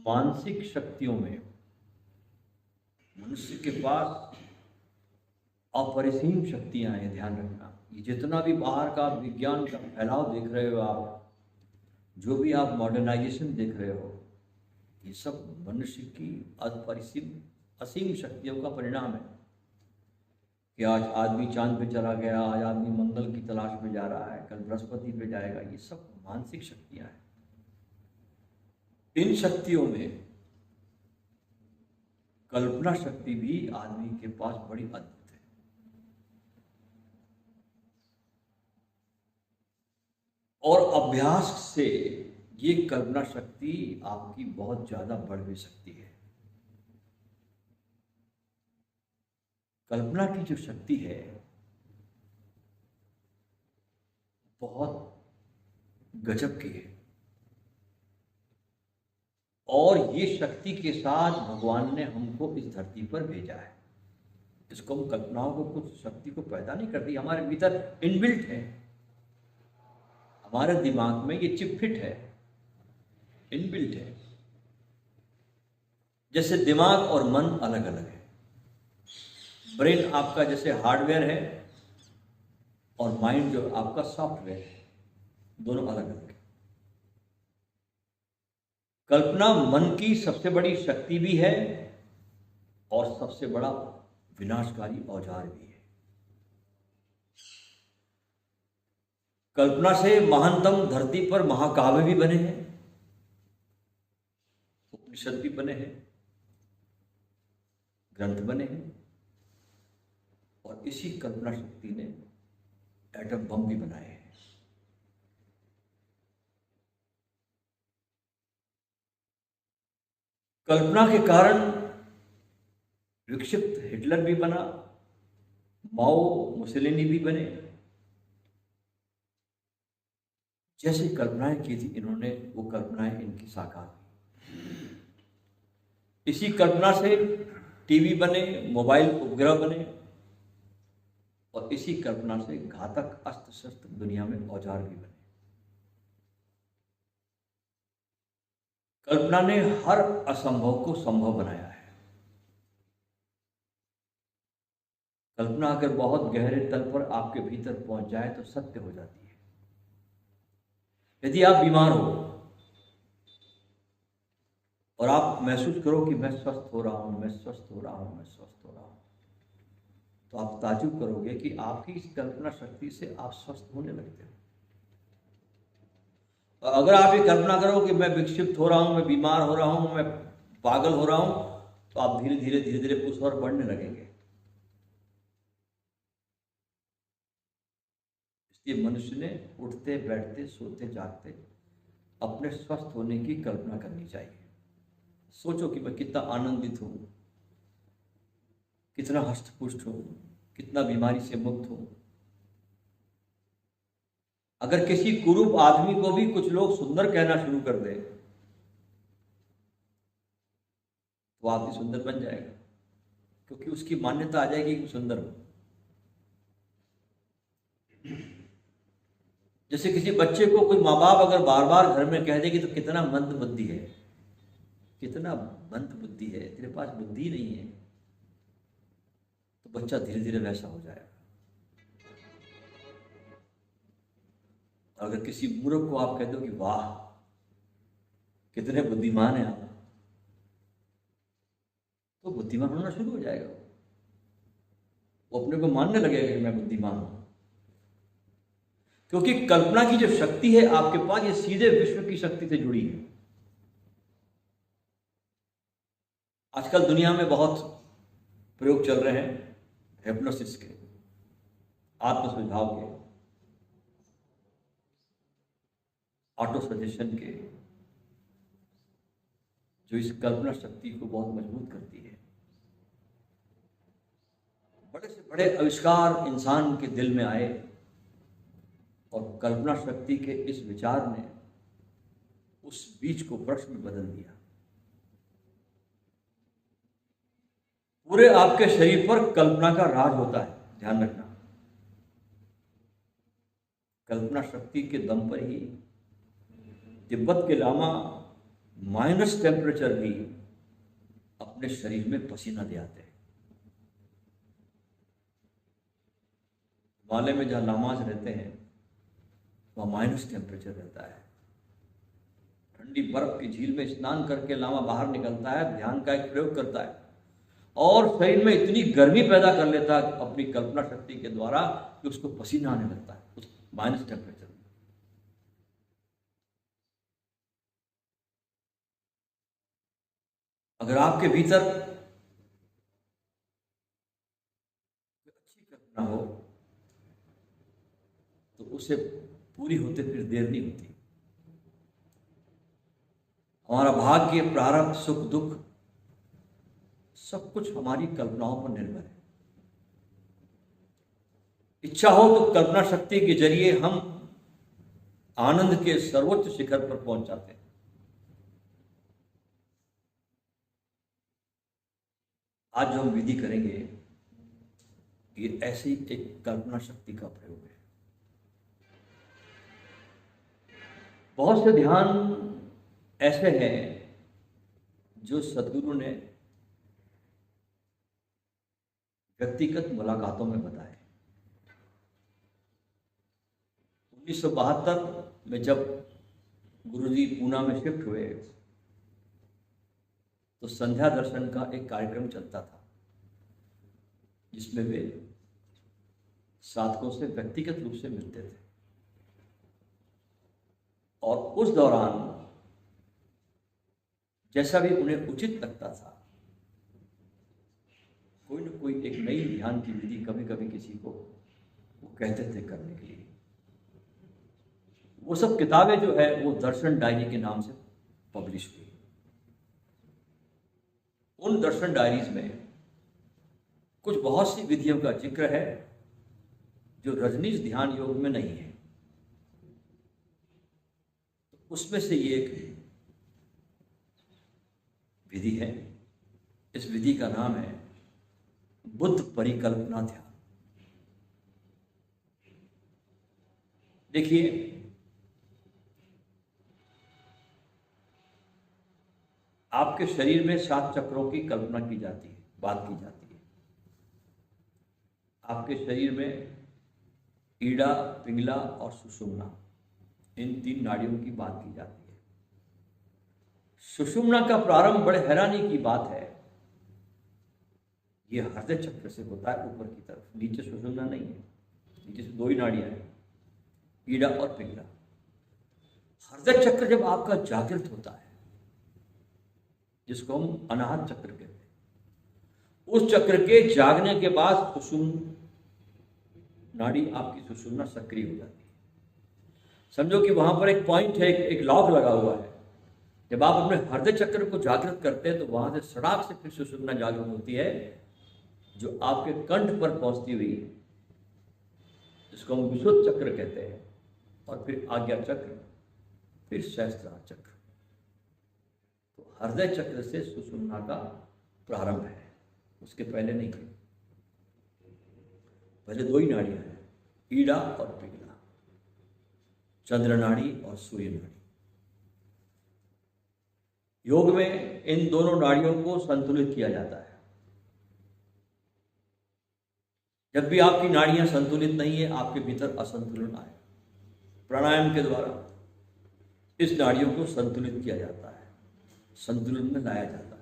मानसिक शक्तियों में मनुष्य के पास अपरिसीम शक्तियां हैं। ध्यान रखना, ये जितना भी बाहर का विज्ञान का फैलाव देख रहे हो आप, जो भी आप मॉडर्नाइजेशन देख रहे हो, ये सब मनुष्य की अपरिसीम असीम शक्तियों का परिणाम है। कि आज आदमी चांद पे चला गया, आज आदमी मंगल की तलाश में जा रहा है, कल बृहस्पति पे जाएगा, ये सब मानसिक शक्तियां हैं। इन शक्तियों में कल्पना शक्ति भी आदमी के पास बड़ी अद्भुत है। और अभ्यास से ये कल्पना शक्ति आपकी बहुत ज्यादा बढ़ भी सकती है। कल्पना की जो शक्ति है बहुत गजब की है, और ये शक्ति के साथ भगवान ने हमको इस धरती पर भेजा है। इसको हम कल्पनाओं को, कुछ शक्ति को पैदा नहीं करती, हमारे भीतर इनबिल्ट है। हमारे दिमाग में ये चिप फिट है, इनबिल्ट है। जैसे दिमाग और मन अलग अलग है। ब्रेन आपका जैसे हार्डवेयर है और माइंड जो आपका सॉफ्टवेयर है, दोनों अलग अलग है। कल्पना मन की सबसे बड़ी शक्ति भी है और सबसे बड़ा विनाशकारी औजार भी है। कल्पना से महानतम धरती पर महाकाव्य भी बने हैं, उपनिषद भी बने हैं, ग्रंथ बने हैं, और इसी कल्पना शक्ति ने एटम बम भी बनाए हैं। कल्पना के कारण विक्षिप्त हिटलर भी बना, माओ मुसोलिनी भी बने। जैसी कल्पनाएं की थी इन्होंने, वो कल्पनाएं इनकी साकार हुई। इसी कल्पना से टीवी बने, मोबाइल उपग्रह बने, और इसी कल्पना से घातक अस्त्र शस्त्र दुनिया में औजार भी बने। कल्पना ने हर असंभव को संभव बनाया है। कल्पना अगर बहुत गहरे तल पर आपके भीतर पहुंच जाए तो सत्य हो जाती है। यदि आप बीमार हो और आप महसूस करो कि मैं स्वस्थ हो रहा हूं, मैं स्वस्थ हो रहा हूं, मैं स्वस्थ हो रहा हूं, तो आप ताज्जुब करोगे कि आपकी इस कल्पना शक्ति से आप स्वस्थ होने लगते हो। और अगर आप ये कल्पना करो कि मैं विक्षिप्त हो रहा हूं, मैं बीमार हो रहा हूं, मैं पागल हो रहा हूं, तो आप धीरे धीरे धीरे धीरे उस ओर बढ़ने लगेंगे। इसलिए मनुष्य ने उठते बैठते सोते जागते अपने स्वस्थ होने की कल्पना करनी चाहिए। सोचो कि मैं कितना आनंदित हूं, कितना हष्टपुष्ट हूं, कितना बीमारी से मुक्त हूं। अगर किसी कुरूप आदमी को भी कुछ लोग सुंदर कहना शुरू कर दे तो आदमी सुंदर बन जाएगा, क्योंकि उसकी मान्यता आ जाएगी कि सुंदर हो। जैसे किसी बच्चे को कोई माँ बाप अगर बार बार घर में कह देगी तो कितना मंद बुद्धि है, कितना मंद बुद्धि है, तेरे पास बुद्धि नहीं है, तो बच्चा धीरे धीरे वैसा हो जाएगा। अगर किसी मूर्ख को आप कह दो कि वाह कितने बुद्धिमान हैं आप, तो बुद्धिमान होना शुरू हो जाएगा। वो अपने को मानने लगेगा कि मैं बुद्धिमान हूं, क्योंकि कल्पना की जो शक्ति है आपके पास, ये सीधे विश्व की शक्ति से जुड़ी है। आजकल दुनिया में बहुत प्रयोग चल रहे हैं हिप्नोसिस के, आत्म सुझाव के, ऑटो सजेशन के, जो इस कल्पना शक्ति को बहुत मजबूत करती है। बड़े से बड़े आविष्कार इंसान के दिल में आए और कल्पना शक्ति के इस विचार ने उस बीज को वृक्ष में बदल दिया। पूरे आपके शरीर पर कल्पना का राज होता है, ध्यान रखना। कल्पना शक्ति के दम पर ही तिब्बत के लामा माइनस टेम्परेचर भी अपने शरीर में पसीना ले आते हैं। हिमालय में जहाँ लामाज रहते हैं वहाँ माइनस टेम्परेचर रहता है। ठंडी बर्फ की झील में स्नान करके लामा बाहर निकलता है, ध्यान का एक प्रयोग करता है और शरीर में इतनी गर्मी पैदा कर लेता है अपनी कल्पना शक्ति के द्वारा कि उसको पसीना आने लगता है उस माइनस टेम्परेचर में। अगर आपके भीतर अच्छी कल्पना हो तो उसे पूरी होते फिर देर नहीं होती। हमारा भाग्य, प्रारब्ध, सुख दुख सब कुछ हमारी कल्पनाओं पर निर्भर है। इच्छा हो तो कल्पना शक्ति के जरिए हम आनंद के सर्वोच्च शिखर पर पहुंच जाते हैं। आज जो हम विधि करेंगे ये ऐसी एक कल्पना शक्ति का प्रयोग है। बहुत से ध्यान ऐसे हैं जो सदगुरु ने व्यक्तिगत मुलाकातों में बताए। 1972 में जब गुरुजी पूना में शिफ्ट हुए तो संध्या दर्शन का एक कार्यक्रम चलता था जिसमें वे साधकों से व्यक्तिगत रूप से मिलते थे और उस दौरान जैसा भी उन्हें उचित लगता था कोई न कोई एक नई ध्यान की विधि कभी कभी किसी को वो कहते थे करने के लिए। वो सब किताबें जो है वो दर्शन डायरी के नाम से पब्लिश हुई। उन दर्शन डायरीज में कुछ बहुत सी विधियों का जिक्र है जो रजनीश ध्यान योग में नहीं है। तो उसमें से ये एक विधि है। इस विधि का नाम है बुद्ध परिकल्पना ध्यान। देखिए, आपके शरीर में 7 चक्रों की कल्पना की जाती है, बात की जाती है। आपके शरीर में ईड़ा, पिंगला और सुषुम्ना, इन 3 नाड़ियों की बात की जाती है। सुषुम्ना का प्रारंभ बड़े हैरानी की बात है, ये हृदय चक्र से होता है ऊपर की तरफ, नीचे सुषुम्ना नहीं है। नीचे से 2 ही नाड़ियां हैं, ईड़ा और पिंगला। हृदय चक्र जब आपका जागृत होता है जिसको हम अनाहत चक्र कहते हैं, उस चक्र के जागने के बाद सुषुम्ना नाड़ी, आपकी सुषुम्ना सक्रिय हो जाती है। समझो कि वहां पर एक पॉइंट है, एक लॉक लगा हुआ है। जब आप अपने हृदय चक्र को जागृत करते हैं तो वहां से सड़ाक से फिर सुषुम्ना जागृत होती है जो आपके कंठ पर पहुंचती हुई, जिसको हम विशुद्ध चक्र कहते हैं, और फिर आज्ञा चक्र, फिर सहस्त्रार चक्र। तो हृदय चक्र से सुषुम्ना का प्रारंभ है, उसके पहले नहीं है। पहले 2 ही नाड़ियां हैं, ईड़ा और पिंगला, चंद्र नाड़ी और सूर्य नाड़ी। योग में इन दोनों नाड़ियों को संतुलित किया जाता है। जब भी आपकी नाड़ियां संतुलित नहीं है, आपके भीतर असंतुलन आए, प्राणायाम के द्वारा इस नाड़ियों को संतुलित किया जाता है, संतुलन में लाया जाता है।